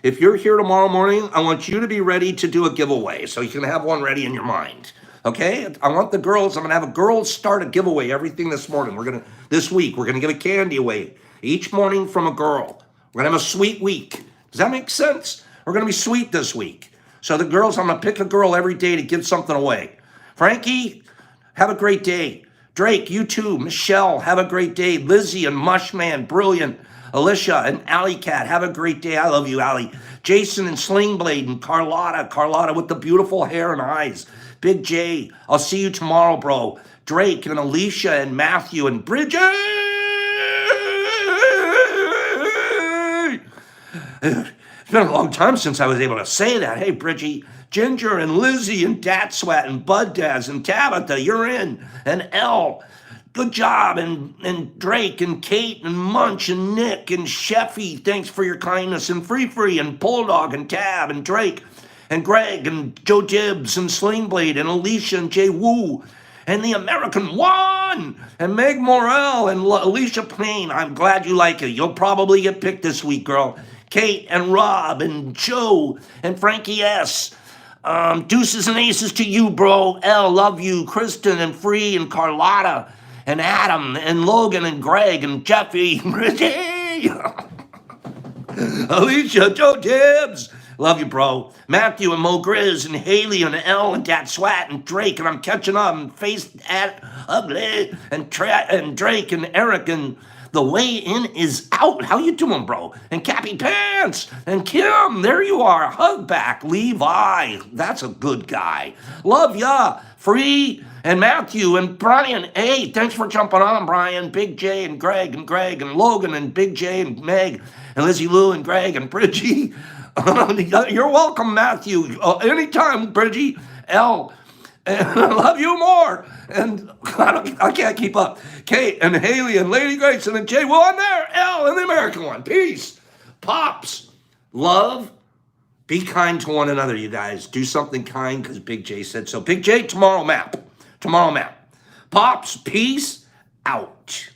I want you to be ready to do a giveaway. So you can have one ready in your mind. Okay? I want the girls, I'm going to have a girls start a giveaway everything this morning. This week, we're going to give a candy away each morning from a girl. We're going to have a sweet week. Does that make sense? We're going to be sweet this week. So the girls, I'm going to pick a girl every day to give something away. Frankie, have a great day. Drake, you too. Michelle, have a great day. Lizzie and Mushman, brilliant. Alicia and Alley Cat, have a great day. I love you, Alley. Jason and Slingblade and Carlotta with the beautiful hair and eyes. Big J, I'll see you tomorrow, bro. Drake and Alicia and Matthew and Bridget. It's been a long time since I was able to say that. Hey, Bridgie, Ginger and Lizzie and Dat Sweat and Bud Daz and Tabitha, you're in. And Elle. Good job, and Drake, and Kate, and Munch, and Nick, and Sheffy, thanks for your kindness, and Free, and Bulldog, and Tab, and Drake, and Greg, and Joe Gibbs, and Slingblade, and Alicia, and Jay Woo, and the American One, and Meg Morrell, and Alicia Payne. I'm glad you like it. You'll probably get picked this week, girl. Kate, and Rob, and Joe, and Frankie S., deuces and aces to you, bro. L, love you. Kristen, and Free, and Carlotta, and Adam, and Logan, and Greg, and Jeffy, Alicia, Joe Gibbs, love you, bro. Matthew, and Mo Grizz, and Haley, and Elle, and Dat Swat, and Drake, and I'm catching up, and Face at Ugly, and Drake, and Eric, and the way in is out. How you doing, bro? And Cappy Pants, and Kim, there you are. Hug back, Levi, that's a good guy. Love ya, Free, and Matthew, and Brian. Hey, thanks for jumping on, Brian. Big J, and Greg, and Logan, and Big J, and Meg, and Lizzie Lou, and Greg, and Bridgie. You're welcome, Matthew. Anytime, Bridgie. L, and I love you more. And I can't keep up. Kate, and Haley, and Lady Grayson, and Jay. Well, I'm there. L, and the American One. Peace. Pops. Love. Be kind to one another, you guys. Do something kind because Big J said so. Big J, tomorrow map. Pops, peace out.